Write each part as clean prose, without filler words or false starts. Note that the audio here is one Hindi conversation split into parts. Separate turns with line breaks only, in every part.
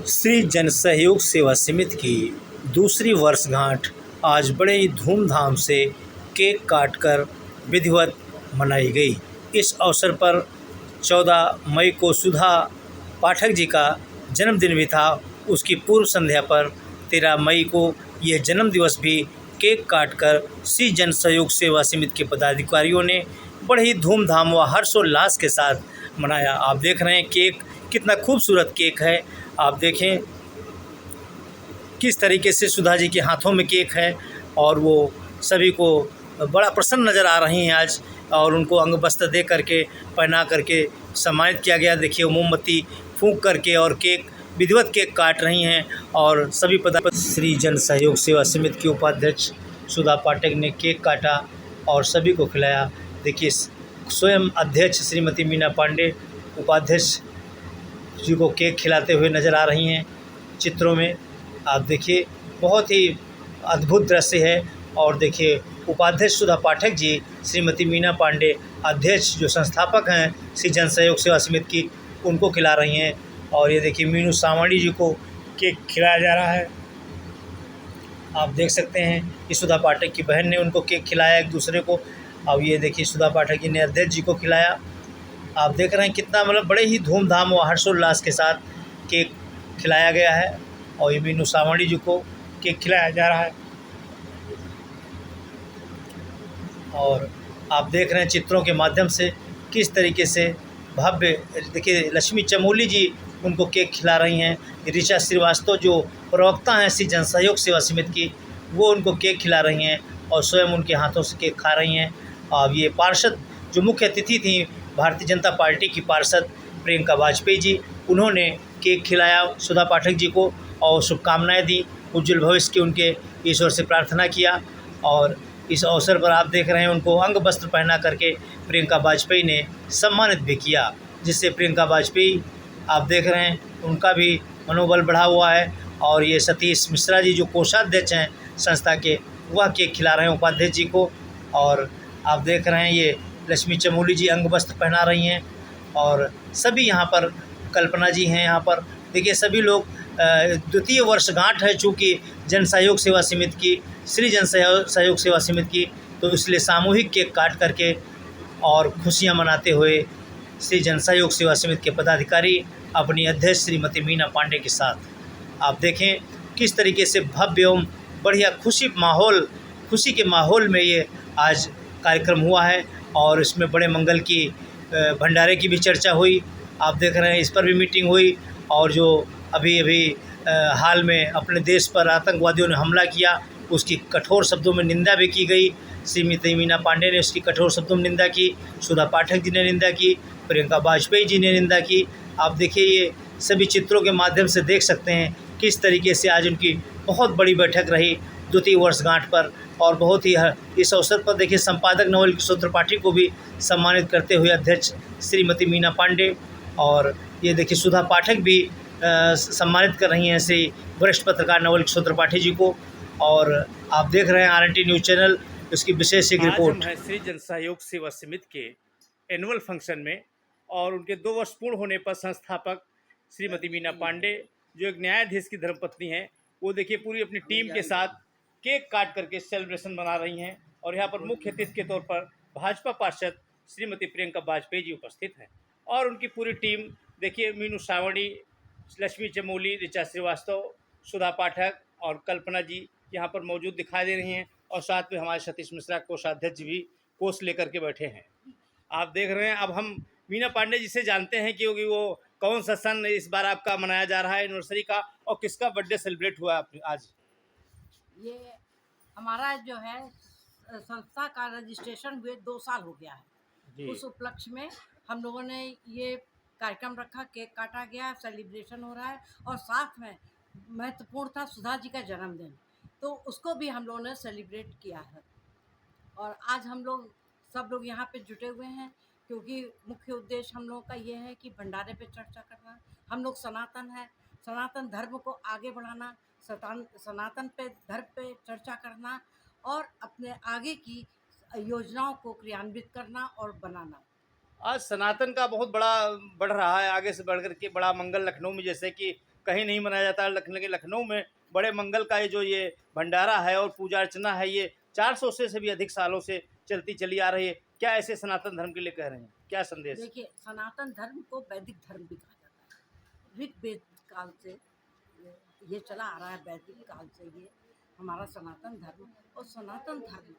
श्री जन सहयोग सेवा समिति की दूसरी वर्षगांठ आज बड़े ही धूमधाम से केक काटकर विधिवत मनाई गई। इस अवसर पर 14 मई को सुधा पाठक जी का जन्मदिन भी था। उसकी पूर्व संध्या पर 13 मई को यह जन्मदिवस भी केक काटकर श्री जन सहयोग सेवा समिति के पदाधिकारियों ने बड़े ही धूमधाम व हर्षोल्लास के साथ मनाया। आप देख रहे हैं केक कितना खूबसूरत केक है। आप देखें किस तरीके से सुधा जी के हाथों में केक है और वो सभी को बड़ा प्रसन्न नज़र आ रही हैं आज, और उनको अंग वस्त्र दे करके पहना करके सम्मानित किया गया। देखिए मोमबत्ती फूंक करके और केक विधिवत केक काट रही हैं और सभी श्री जन सहयोग सेवा समिति की उपाध्यक्ष सुधा पाठक ने केक काटा और सभी को खिलाया। देखिए स्वयं अध्यक्ष श्रीमती मीना पांडे उपाध्यक्ष जी को केक खिलाते हुए नज़र आ रही हैं चित्रों में। आप देखिए बहुत ही अद्भुत दृश्य है। और देखिए उपाध्यक्ष सुधा पाठक जी, श्रीमती मीना पांडे अध्यक्ष जो संस्थापक हैं श्री जन सहयोग सेवा समिति की, उनको खिला रही हैं। और ये देखिए मीनू सावणी जी को केक खिलाया जा रहा है। आप देख सकते हैं कि सुधा पाठक की बहन ने उनको केक खिलाया एक दूसरे को। अब ये देखिए सुधा पाठक जी ने अध्यक्ष जी को खिलाया। आप देख रहे हैं कितना मतलब बड़े ही धूमधाम और हर्षोल्लास के साथ केक खिलाया गया है और ये मीनू सावणी जी को केक खिलाया जा रहा है। और आप देख रहे हैं चित्रों के माध्यम से किस तरीके से भव्य, देखिए लक्ष्मी चमोली जी उनको केक खिला रही हैं। ऋचा श्रीवास्तव जो प्रवक्ता हैं श्री जन सहयोग सेवा समिति की, वो उनको केक खिला रही हैं और स्वयं उनके हाथों से केक खा रही हैं। अब ये पार्षद जो मुख्य अतिथि थी भारतीय जनता पार्टी की पार्षद प्रियंका वाजपेयी जी, उन्होंने केक खिलाया सुधा पाठक जी को और शुभकामनाएं दी, उज्जवल भविष्य की उनके ईश्वर से प्रार्थना किया। और इस अवसर पर आप देख रहे हैं उनको अंग वस्त्र पहना करके प्रियंका वाजपेयी ने सम्मानित भी किया, जिससे प्रियंका वाजपेयी आप देख रहे हैं उनका भी मनोबल बढ़ा हुआ है। और ये सतीश मिश्रा जी जो कोषाध्यक्ष हैं संस्था के, वह केक खिला रहे हैं उपाध्यक्ष जी को। और आप देख रहे हैं ये लक्ष्मी चमोली जी अंग वस्त्र पहना रही हैं और सभी यहाँ पर, कल्पना जी हैं यहाँ पर। देखिए सभी लोग द्वितीय वर्षगांठ है चूँकि जन सहयोग सेवा समिति की, श्री जन सहयोग सेवा समिति की, तो इसलिए सामूहिक केक काट करके और खुशियाँ मनाते हुए श्री जन सहयोग सेवा समिति के पदाधिकारी अपनी अध्यक्ष श्रीमती मीना पांडे के साथ आप देखें किस तरीके से भव्य एवं बढ़िया खुशी के माहौल में ये आज कार्यक्रम हुआ है। और इसमें बड़े मंगल की भंडारे की भी चर्चा हुई। आप देख रहे हैं इस पर भी मीटिंग हुई। और जो अभी हाल में अपने देश पर आतंकवादियों ने हमला किया, उसकी कठोर शब्दों में निंदा भी की गई। श्रीमती मीना पांडे ने उसकी कठोर शब्दों में निंदा की, सुधा पाठक जी ने निंदा की, प्रियंका वाजपेयी जी ने निंदा की। आप देखिए ये सभी चित्रों के माध्यम से देख सकते हैं किस तरीके से आज उनकी बहुत बड़ी बैठक रही द्वितीय वर्षगांठ पर। और बहुत ही इस अवसर पर देखिए संपादक नवल किशोर त्रिपाठी को भी सम्मानित करते हुए अध्यक्ष श्रीमती मीना पांडे, और ये देखिए सुधा पाठक भी सम्मानित कर रही हैं श्री वरिष्ठ पत्रकार नवल किशोर त्रिपाठी जी को। और आप देख रहे हैं RNT न्यूज़ चैनल, उसकी विशेष एक रिपोर्ट।
है श्री जन सहयोग सेवा समिति के एनुअल फंक्शन में, और उनके 2 वर्ष पूर्ण होने पर संस्थापक श्रीमती मीना पांडे जो एक न्यायाधीश की धर्मपत्नी हैं, वो देखिए पूरी अपनी टीम के साथ केक काट करके सेलिब्रेशन मना रही हैं। और यहाँ पर मुख्य अतिथि के तौर पर भाजपा पार्षद श्रीमती प्रियंका वाजपेयी जी उपस्थित हैं और उनकी पूरी टीम देखिए मीनू सावणी, लक्ष्मी चमोली, ऋचा श्रीवास्तव, सुधा पाठक और कल्पना जी यहाँ पर मौजूद दिखाई दे रही हैं। और साथ में हमारे सतीश मिश्रा कोषाध्यक्ष भी कोष लेकर के बैठे हैं। आप देख रहे हैं। अब हम मीना पांडे जी से जानते हैं कि वो कौन सा सन इस बार आपका मनाया जा रहा है एनिवर्सरी का, और किसका बर्थडे सेलिब्रेट हुआ आज।
ये हमारा जो है संस्था का रजिस्ट्रेशन हुए 2 साल हो गया है। उस उपलक्ष्य में हम लोगों ने ये कार्यक्रम रखा, केक काटा गया, सेलिब्रेशन हो रहा है। और साथ में महत्वपूर्ण था सुधा जी का जन्मदिन, तो उसको भी हम लोगों ने सेलिब्रेट किया है। और आज हम लोग सब लोग यहाँ पे जुटे हुए हैं क्योंकि मुख्य उद्देश्य हम लोगों का ये है कि भंडारे पे चर्चा करना। हम लोग सनातन है, सनातन धर्म को आगे बढ़ाना, सनातन पे धर्म पे चर्चा करना और अपने आगे की योजनाओं को क्रियान्वित करना और बनाना।
आज सनातन का बहुत बड़ा बढ़ रहा है, आगे से बढ़ करके बड़ा मंगल लखनऊ में जैसे कि कहीं नहीं मनाया जाता। लखनऊ में बड़े मंगल का ये भंडारा है और पूजा अर्चना है, ये 400 से भी अधिक सालों से चलती चली आ रही है। क्या ऐसे सनातन धर्म के लिए कह रहे हैं, क्या संदेश?
देखिए, सनातन धर्म को वैदिक धर्म भी कहा जाता है। ऋग वेद काल से ये चला आ रहा है, वैदिक काल से ये हमारा सनातन धर्म। और सनातन धर्म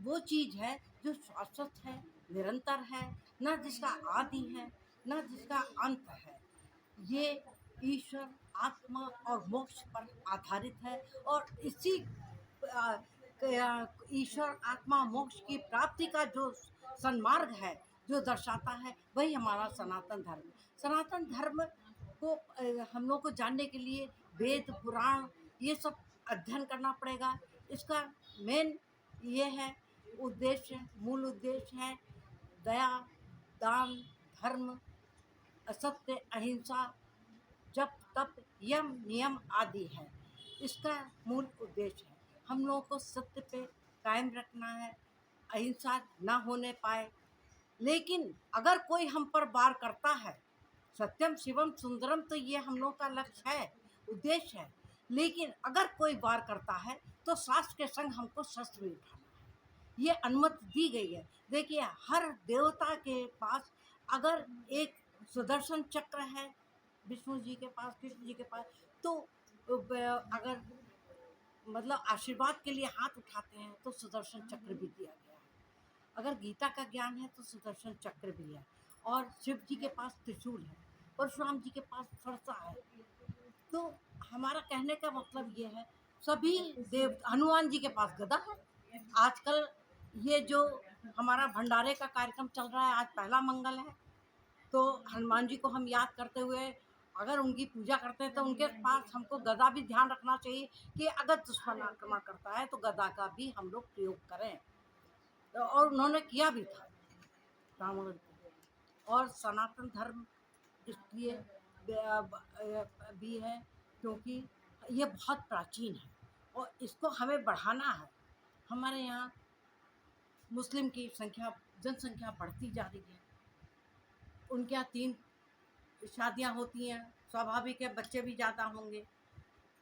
वो चीज़ है जो शाश्वत है, निरंतर है, न जिसका आदि है न जिसका अंत है। ये ईश्वर, आत्मा और मोक्ष पर आधारित है और इसी ईश्वर, आत्मा, मोक्ष की प्राप्ति का जो सन्मार्ग है, जो दर्शाता है, वही हमारा सनातन धर्म। सनातन धर्म को हम लोग को जानने के लिए वेद, पुराण ये सब अध्ययन करना पड़ेगा। इसका मेन ये है उद्देश्य, मूल उद्देश्य है दया, दान, धर्म, असत्य, अहिंसा, जप, तप, यम, नियम आदि है। इसका मूल उद्देश्य है हम लोगों को सत्य पे कायम रखना है, अहिंसा ना होने पाए। लेकिन अगर कोई हम पर वार करता है, सत्यम शिवम सुंदरम तो ये हम लोग का लक्ष्य है, उद्देश्य है। लेकिन अगर कोई वार करता है तो शास्त्र के संग हमको शस्त्र भी उठाना है, ये अनुमति दी गई है। देखिए, हर देवता के पास अगर एक सुदर्शन चक्र है, विष्णु जी के पास, कृष्ण जी के पास, तो अगर मतलब आशीर्वाद के लिए हाथ उठाते हैं तो सुदर्शन चक्र भी दिया गया है। अगर गीता का ज्ञान है तो सुदर्शन चक्र भी है। और शिव जी के पास त्रिशूल है, परशुराम जी के पास फरसा है। तो हमारा कहने का मतलब ये है, सभी देव, हनुमान जी के पास गदा है। आजकल ये जो हमारा भंडारे का कार्यक्रम चल रहा है, आज पहला मंगल है, तो हनुमान जी को हम याद करते हुए अगर उनकी पूजा करते हैं तो उनके पास हमको गदा भी ध्यान रखना चाहिए कि अगर दुश्मन आक्रमण करता है तो गदा का भी हम लोग प्रयोग करें। तो और उन्होंने किया भी था रावण को। और सनातन धर्म इसलिए भी है क्योंकि ये बहुत प्राचीन है और इसको हमें बढ़ाना है। हमारे यहाँ मुस्लिम की जनसंख्या बढ़ती जा रही है। उनके यहाँ 3 शादियाँ होती हैं, स्वाभाविक है बच्चे भी ज़्यादा होंगे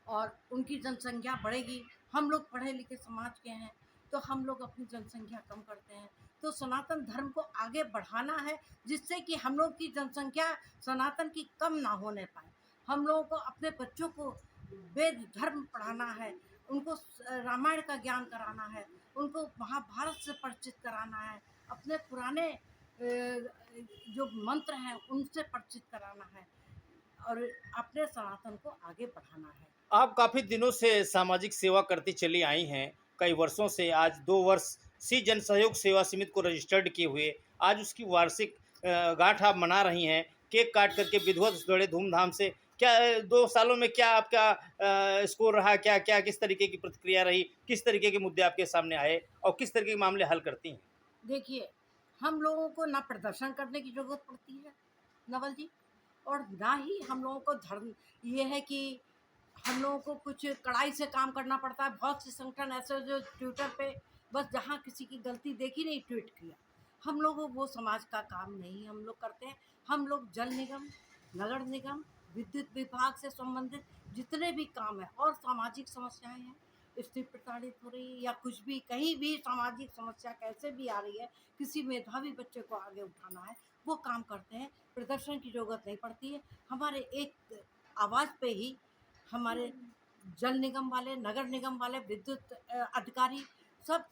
और उनकी जनसंख्या बढ़ेगी। हम लोग पढ़े लिखे समाज के हैं तो हम लोग अपनी जनसंख्या कम करते हैं। तो सनातन धर्म को आगे बढ़ाना है जिससे कि हम लोग की जनसंख्या सनातन की कम ना होने पाए। हम लोगों को अपने बच्चों को वेद धर्म पढ़ाना है, उनको रामायण का ज्ञान कराना है, उनको महाभारत से परिचित कराना है, अपने पुराने जो मंत्र हैं उनसे परिचित कराना है और अपने सनातन को आगे बढ़ाना है।
आप काफ़ी दिनों से सामाजिक सेवा करती चली आई हैं, कई वर्षों से। आज 2 वर्ष सी जन सहयोग सेवा समिति को रजिस्टर्ड किए हुए आज उसकी वार्षिक गांठ आप मना रही हैं, केक काट करके विधिवत बड़े धूमधाम से। क्या 2 सालों में क्या आपका स्कोर रहा, क्या क्या किस तरीके की प्रतिक्रिया रही, किस तरीके के मुद्दे आपके सामने आए और किस तरीके के मामले हल करती हैं?
देखिए, हम लोगों को ना प्रदर्शन करने की ज़रूरत पड़ती है नवल जी, और ना ही हम लोगों को धर्म ये है कि हम लोगों को कुछ कड़ाई से काम करना पड़ता है। बहुत से संगठन ऐसे जो ट्विटर पे बस जहाँ किसी की गलती देखी नहीं ट्वीट किया। हम लोग वो समाज का काम नहीं हम लोग करते हैं। हम लोग जल निगम, नगर निगम, विद्युत विभाग से संबंधित जितने भी काम हैं और सामाजिक समस्याएं हैं, स्त्री प्रताड़ित हो रही है या कुछ भी कहीं भी सामाजिक समस्या कैसे भी आ रही है, किसी मेधावी बच्चे को आगे उठाना है, वो काम करते हैं। प्रदर्शन की ज़रूरत नहीं पड़ती है। हमारे एक आवाज़ पे ही हमारे जल निगम वाले, नगर निगम वाले, विद्युत अधिकारी, सब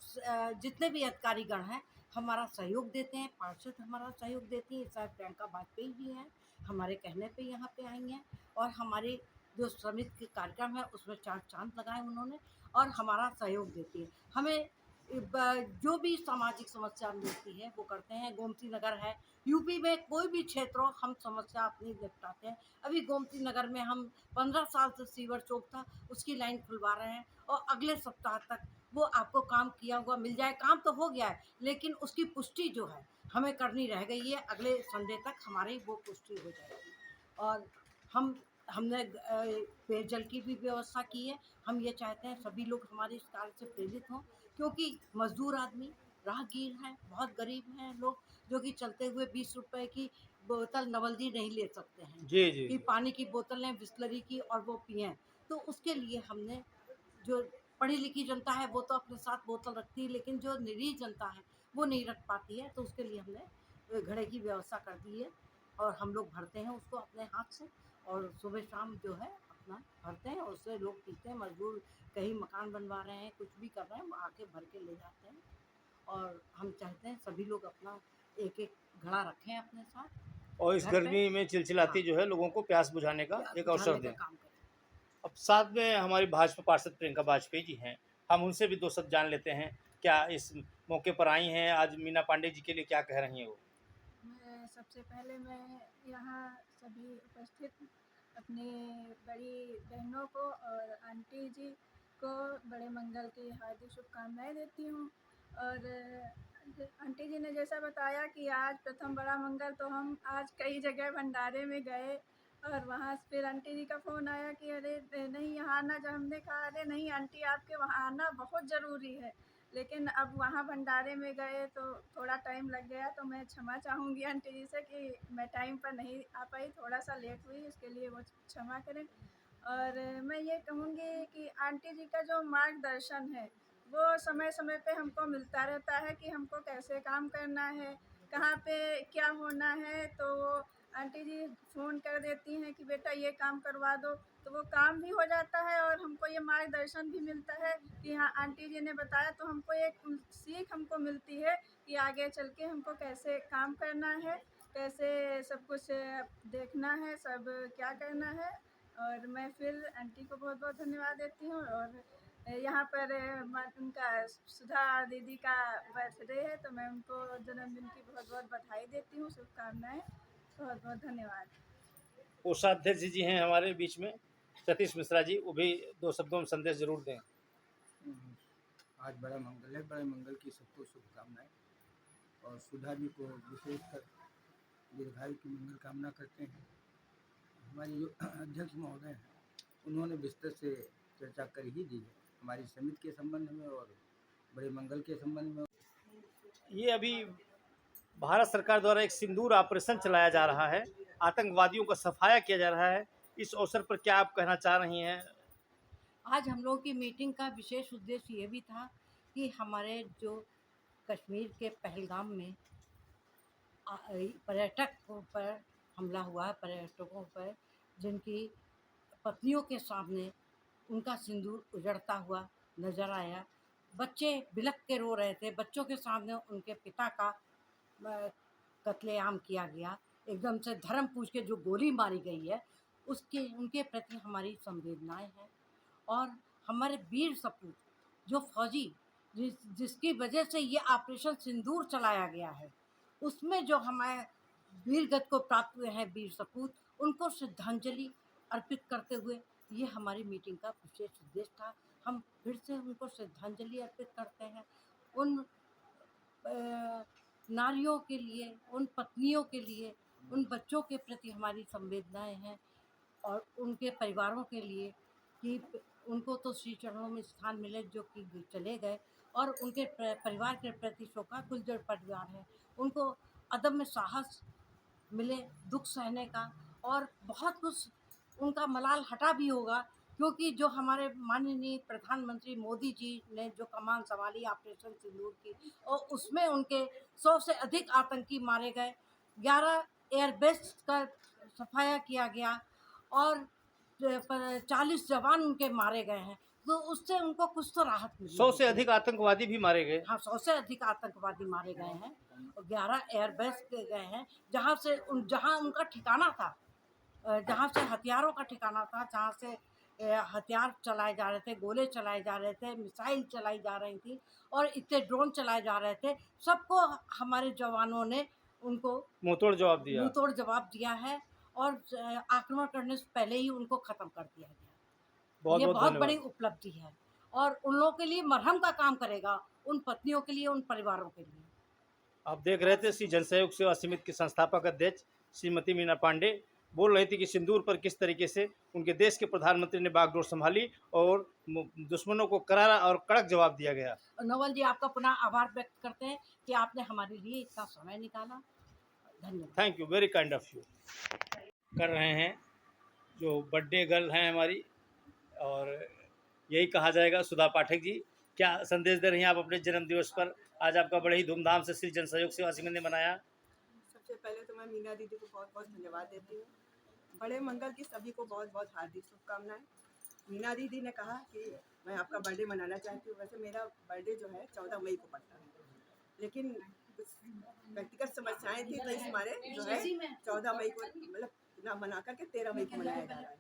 जितने भी अधिकारी गण हैं हमारा सहयोग देते हैं। पार्षद हमारा सहयोग देती हैं, शायद प्रियंका वाजपेयी भी हैं, हमारे कहने पे यहाँ पे आई हैं। और हमारे जो समिति के कार्यक्रम है उसमें 4 चाँद लगाए उन्होंने और हमारा सहयोग देती है। हमें जो भी सामाजिक समस्या मिलती है वो करते हैं। गोमती नगर है, यूपी में कोई भी क्षेत्र हो हम समस्या अपनी निपटाते हैं। अभी गोमती नगर में हम 15 साल से सीवर चौक था उसकी लाइन खुलवा रहे हैं और अगले सप्ताह तक वो आपको काम किया हुआ मिल जाए। काम तो हो गया है लेकिन उसकी पुष्टि जो है हमें करनी रह गई है। अगले संडे तक हमारी वो पुष्टि हो जाएगी। और हमने पेयजल की भी व्यवस्था की है। हम ये चाहते हैं सभी लोग हमारे इस कार्य से प्रेरित हों क्योंकि मजदूर आदमी, राहगीर हैं, बहुत गरीब हैं लोग जो कि चलते हुए 20 रुपए की बोतल नवल जी नहीं ले सकते हैं
जी जी
कि पानी की बोतल लें बिस्लरी की और वो पिएं। तो उसके लिए हमने, जो पढ़ी लिखी जनता है वो तो अपने साथ बोतल रखती है, लेकिन जो निरीह जनता है वो नहीं रख पाती है, तो उसके लिए हमने घड़े की व्यवस्था कर दी है और हम लोग भरते हैं उसको अपने हाथ से, और सुबह शाम जो है अपना भरते हैं, उससे लोग पीते हैं। मजदूर कहीं मकान बनवा रहे हैं, कुछ भी कर रहे हैं, वो आके भर के ले जाते हैं। और हम चाहते हैं सभी लोग अपना एक एक घड़ा रखें अपने साथ
और इस
घर पे,
गर्मी में चिलचिलाती
हाँ,
जो है लोगों को प्यास बुझाने का
प्यास
एक अवसर
बुझाने का
दें।
काम करें।
अब साथ में हमारी भाजपा पार्षद प्रियंका वाजपेयी जी हैं, हम उनसे भी दो शब्द जान लेते हैं। क्या इस मौके पर आई हैं, आज मीना पांडे जी के लिए क्या कह रही हैं वो?
मैं सबसे पहले मैं यहाँ सभी उपस्थित अपनी बड़ी बहनों को और आंटी जी को बड़े मंगल की हार्दिक शुभकामनाएं देती हूँ। और आंटी जी ने जैसा बताया कि आज प्रथम बड़ा मंगल, तो हम आज कई जगह भंडारे में गए और वहाँ से फिर आंटी जी का फ़ोन आया कि अरे नहीं यहाँ आना। जब हमने कहा अरे नहीं आंटी आपके वहाँ आना बहुत ज़रूरी है, लेकिन अब वहाँ भंडारे में गए तो थोड़ा टाइम लग गया, तो मैं क्षमा चाहूँगी आंटी जी से कि मैं टाइम पर नहीं आ पाई, थोड़ा सा लेट हुई, उसके लिए वो क्षमा करें। और मैं ये कहूँगी कि आंटी जी का जो मार्गदर्शन है वो समय समय पे हमको मिलता रहता है कि हमको कैसे काम करना है, कहाँ पे क्या होना है। तो वो आंटी जी फ़ोन कर देती हैं कि बेटा ये काम करवा दो, तो वो काम भी हो जाता है और हमको ये मार्गदर्शन भी मिलता है कि हाँ आंटी जी ने बताया, तो हमको एक सीख हमको मिलती है कि आगे चल के हमको कैसे काम करना है, कैसे सब कुछ देखना है, सब क्या करना है। और मैं फिर आंटी को बहुत बहुत धन्यवाद देती हूँ। और यहाँ पर उनका सुधा दीदी का बर्थडे है, तो मैं उनको जन्मदिन की बहुत बहुत बधाई देती हूँ, शुभकामनाएँ। बहुत बहुत धन्यवाद।
कोषाध्यक्ष जी हैं हमारे बीच में, सतीश मिश्रा जी, वो भी दो शब्दों में संदेश जरूर दें।
आज बड़ा मंगल है, बड़े मंगल की सबको शुभकामनाएं। और सुधा जी को विशेषकर दीर्घायु की मंगल कामना करते हैं। हमारे जो अध्यक्ष महोदय हैं उन्होंने विस्तृत से चर्चा कर ही दी है हमारी समिति के संबंध में और बड़े मंगल के संबंध में।
ये अभी भारत सरकार द्वारा एक सिंदूर ऑपरेशन चलाया जा रहा है, आतंकवादियों का सफाया किया जा रहा है। इस अवसर पर क्या आप कहना चाह रही हैं?
आज हम लोगों की मीटिंग का विशेष उद्देश्य ये भी था कि हमारे जो कश्मीर के पहलगाम में पर्यटकों पर हमला हुआ है, पर्यटकों पर जिनकी पत्नियों के सामने उनका सिंदूर उजड़ता हुआ नजर आया, बच्चे बिलख के रो रहे थे, बच्चों के सामने उनके पिता का कत्लेआम किया गया, एकदम से धर्म पूछ के जो गोली मारी गई है, उसके उनके प्रति हमारी संवेदनाएं हैं। और हमारे वीर सपूत जो फौजी जिसकी वजह से ये ऑपरेशन सिंदूर चलाया गया है, उसमें जो हमारे वीरगति को प्राप्त हुए हैं वीर सपूत, उनको श्रद्धांजलि अर्पित करते हुए ये हमारी मीटिंग का विशेष उद्देश्य था। हम फिर से उनको श्रद्धांजलि अर्पित करते हैं। उन नारियों के लिए, उन पत्नियों के लिए, उन बच्चों के प्रति हमारी संवेदनाएं हैं और उनके परिवारों के लिए कि उनको तो श्री चरणों में स्थान मिले जो कि चले गए, और उनके परिवार के प्रति शोकाकुल जो परिवार है उनको अदम्य साहस मिले दुख सहने का, और बहुत कुछ उनका मलाल हटा भी होगा, क्योंकि जो हमारे माननीय प्रधानमंत्री मोदी जी ने जो कमान संभाली ऑपरेशन सिंदूर की, और उसमें उनके 100 से अधिक आतंकी मारे गए, 11 एयरबेस का सफाया किया गया और 40 जवान उनके मारे गए हैं, तो उससे उनको कुछ तो राहत मिली।
100 से अधिक आतंकवादी भी मारे गए।
हाँ, 100 से अधिक आतंकवादी मारे गए हैं और 11 एयरबेस के गए हैं, जहाँ से जहाँ उनका ठिकाना था, जहाँ से हथियारों का ठिकाना था, जहाँ से हथियार चलाए जा रहे थे, गोले चलाए जा रहे थे, मिसाइल चलाई जा रही थी और इतने ड्रोन चलाए जा रहे थे, सबको हमारे जवानों ने उनको
मुंहतोड़ जवाब दिया।
मुंहतोड़ जवाब दिया है और आक्रमण करने से पहले ही उनको खत्म कर दिया गया। ये बहुत बड़ी उपलब्धि है और उन लोगों के लिए मरहम का काम करेगा, उन पत्नियों के लिए, उन परिवारों के लिए।
आप देख रहे थे श्री जनसहयोग सेवा समिति के संस्थापक अध्यक्ष श्रीमती मीना पांडे बोल रही थी कि सिंदूर पर किस तरीके से उनके देश के प्रधानमंत्री ने बागडोर संभाली और दुश्मनों को करारा और कड़क जवाब दिया गया।
नवल जी, आपका पुनः आभार व्यक्त करते हैं कि आपने हमारे लिए इतना समय निकाला। धन्यवाद।
Thank you, very kind of you. कर रहे हैं जो बर्थडे गर्ल हैं हमारी, और यही कहा जाएगा। सुधा पाठक जी, क्या संदेश दे रही हैं आप अपने जन्म दिवस पर? आज आपका बड़े ही धूमधाम से श्री जन सहयोग सेवा समिति ने मनाया।
सबसे पहले तो मैं मीना दीदी को बहुत बहुत धन्यवाद देती हूँ। बड़े मंगल की सभी को बहुत बहुत हार्दिक शुभकामनाएं। मीना दीदी ने कहा कि मैं आपका बर्थडे मनाना चाहती हूँ। वैसे मेरा बर्थडे जो है 14 मई को पड़ता है, लेकिन कुछ व्यक्तिगत समस्याएं थी तो इस मारे जो है 14 मई को मतलब ना मना करके 13 मई को मनाया जा रहा है।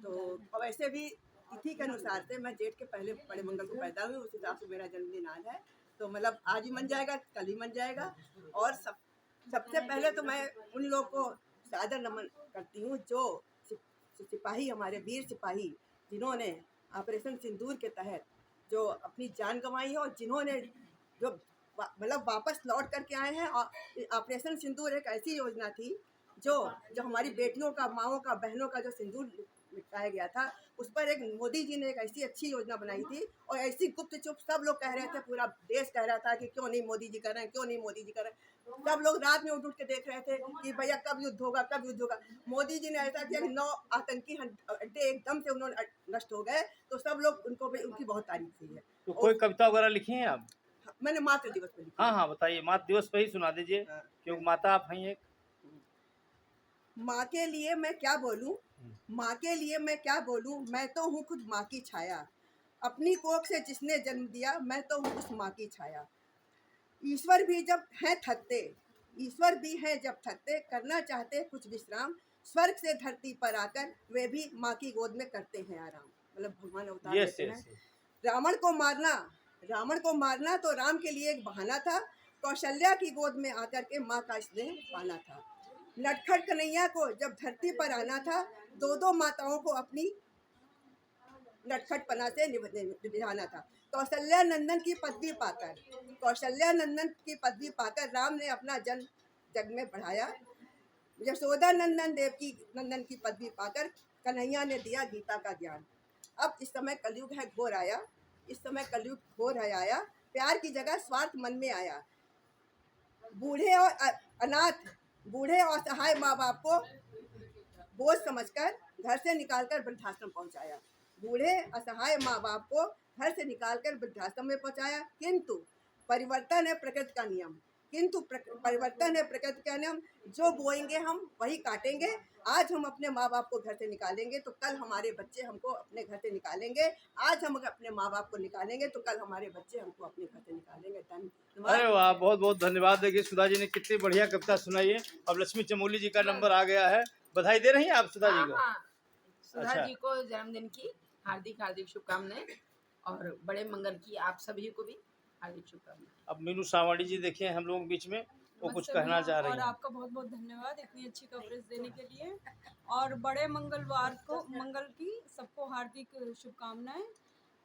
तो वैसे भी तिथि के अनुसार से मैं जेठ के पहले बड़े मंगल को पैदा हुई, उस हिसाब से मेरा जन्मदिन आज है। तो मतलब आज ही मन जाएगा, कल ही मन जाएगा। और सबसे पहले तो मैं उन लोग को सादर नमन करती हूँ जो सिपाही, हमारे वीर सिपाही, जिन्होंने ऑपरेशन सिंदूर के तहत जो अपनी जान गंवाई है, और जिन्होंने जो मतलब वापस लौट करके आए हैं। और ऑपरेशन सिंदूर एक ऐसी योजना थी जो हमारी बेटियों का, माँओं का, बहनों का जो सिंदूर मिटाया गया था, उस पर एक मोदी जी ने एक ऐसी अच्छी योजना बनाई थी। और ऐसी गुप्त चुप सब लोग कह रहे थे, पूरा देश कह रहा था कि क्यों नहीं मोदी जी कर रहे हैं, क्यों नहीं मोदी जी कर रहे हैं। सब लोग रात में उठ के देख रहे थे कि भैया कब युद्ध होगा, कब युद्ध होगा। मोदी जी ने ऐसा किया कि 9 आतंकी अड्डे एकदम से उन्होंने नष्ट हो गए। तो सब लोग उनकी बहुत तारीफ की है।
तो कोई कविता वगैरह लिखी हैं आप?
मैंने मातृ दिवस पे लिखी।
हाँ हाँ, बताइए, मातृ दिवस पे ही सुना दीजिए, क्योंकि माता आप हैं एक।
माँ के लिए मैं क्या बोलूँ, माँ के लिए मैं क्या बोलूँ, मैं तो हूँ खुद माँ की छाया। अपनी कोख से जिसने जन्म दिया, मैं तो हूँ उस माँ की छाया। ईश्वर भी जब हैं थकते, ईश्वर भी हैं जब थकते, करना चाहते कुछ विश्राम, स्वर्ग से धरती पर आकर वे भी माँ की गोद में करते हैं आराम। मतलब भगवान अवतार लेते हैं। रावण को मारना तो राम के लिए एक बहाना था। कौशल्या की गोद में आकर के माँ का स्नेह पाना था। नटखट कन्हैया को जब धरती पर आना था, 2 माताओं को अपनी नटखटपना से निभाना था। कौशल्या नंदन की पदवी पाकर राम ने अपना जन्म जग में बढ़ाया। यशोदा नंदन की पदवी पाकर कन्हैया ने दिया गीता का ज्ञान। अब इस समय कलयुग है घोर आया, प्यार की जगह स्वार्थ मन में आया। बूढ़े और असहाय माँ बाप को बोझ समझकर घर से निकालकर वृद्धाश्रम पहुंचाया। किंतु परिवर्तन है प्रकृति का नियम। जो बोएंगे हम वही काटेंगे। आज हम अपने माँ बाप को घर से निकालेंगे तो कल हमारे बच्चे हमको अपने घर से निकालेंगे। आज हम अपने माँ बाप को निकालेंगे तो कल हमारे बच्चे हमको अपने घर से निकालेंगे।
अरे वाह, बहुत बहुत धन्यवाद। देखिए सुधा जी ने कितनी बढ़िया कविता सुनाई है। अब लक्ष्मी चमोली जी का नंबर आ गया है। बधाई दे रही हैं आप सुधा जी को?
हाँ, सुधा
अच्छा।
जी को जन्मदिन की हार्दिक शुभकामनाएं, और बड़े मंगल की आप सभी को भी हार्दिक शुभकामनाएं।
अब मीनू सावड़ी जी देखिए हम लोग बीच में, वो कुछ
नमस्ते
कहना
भैया,
चाह रही
और
हैं।
आपका बहुत बहुत धन्यवाद इतनी अच्छी कवरेज देने के लिए। और बड़े मंगल की सबको हार्दिक शुभकामनाएं।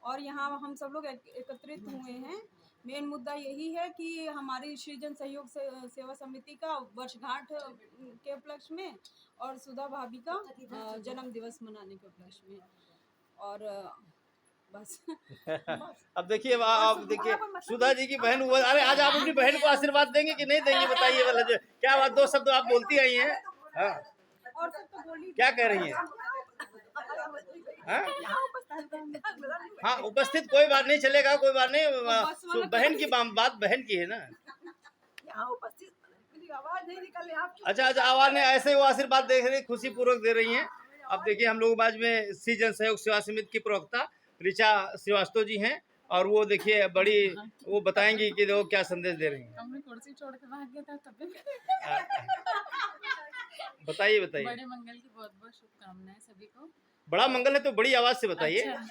और यहाँ हम सब लोग एकत्रित हुए हैं। मेन मुद्दा यही है कि हमारी सृजन सहयोग सेवा समिति का वर्षगांठ के उपलक्ष्य में और सुधा भाभी का जन्म दिवस मनाने के उपलक्ष्य में। और बस
अब देखिए, आप देखिए सुधा जी की बहन हुआ। अरे आज आप अपनी बहन को आशीर्वाद देंगे कि नहीं देंगे, बताइए वाला जो क्या बात, 2 शब्द आप बोलती आई हैं। हाँ,
और सब तो बोली
क्या कह रही हैं? हाँ? हाँ, उपस्थित कोई बात नहीं, चलेगा, कोई बात नहीं। बहन की बात बहन की है ना।
यहाँ उपस्थित मेरी आवाज नहीं निकल रही आपकी।
अच्छा, आवाज ने ऐसे वो आशीर्वाद दे रही, खुशी पूर्वक दे रही हैं। अब देखिए हम लोग बाद में सृजन सहयोग सेवा समिति की प्रवक्ता ऋचा श्रीवास्तव जी हैं, और वो देखिए बड़ी वो बताएंगी कि वो क्या संदेश दे रही हैं।
हमने कुर्सी छोड़ के भाग गया था तब।
बताइए
बड़े मंगल की बहुत बहुत शुभकामनाएं सभी को।
बड़ा मंगल है तो बड़ी आवाज से बताइए।
अच्छा।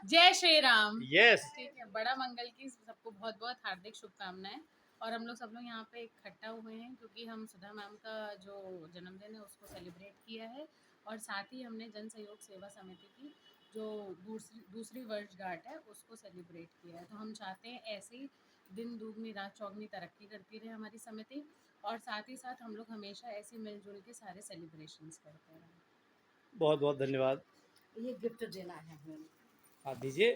जय श्री राम।
यस,
ठीक है, बड़ा मंगल की सबको बहुत बहुत हार्दिक शुभकामनाएं। और हम लोग सब लोग यहाँ पे इकट्ठा हुए हैं क्योंकि हम सुधा मैम का जो जन्मदिन है उसको सेलिब्रेट किया है, और साथ ही हमने जन सहयोग सेवा समिति की जो दूसरी वर्षगांठ है उसको सेलिब्रेट किया है। तो हम चाहते हैं ऐसे ही दिन दुगनी रात चौगनी तरक्की करती रहे हमारी समिति, और साथ ही साथ हम लोग हमेशा ऐसे मिलजुल के सारे सेलिब्रेशंस करते रहें।
बहुत बहुत धन्यवाद।
ये गिफ्ट देना है हमें।
हाँ, दीजिए।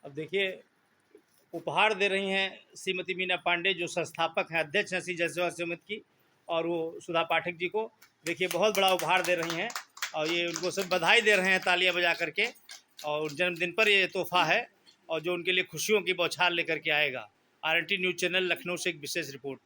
अब देखिए उपहार दे रही हैं श्रीमती मीना पांडे, जो संस्थापक हैं, अध्यक्ष हैं श्री जन सेवा समिति की, और वो सुधा पाठक जी को देखिए बहुत बड़ा उपहार दे रही हैं और ये उनको सब बधाई दे रहे हैं तालियां बजा करके। और जन्मदिन पर ये तोहफा है और जो उनके लिए खुशियों की बौछार लेकर के आएगा। RNT न्यूज़ चैनल लखनऊ से एक विशेष रिपोर्ट।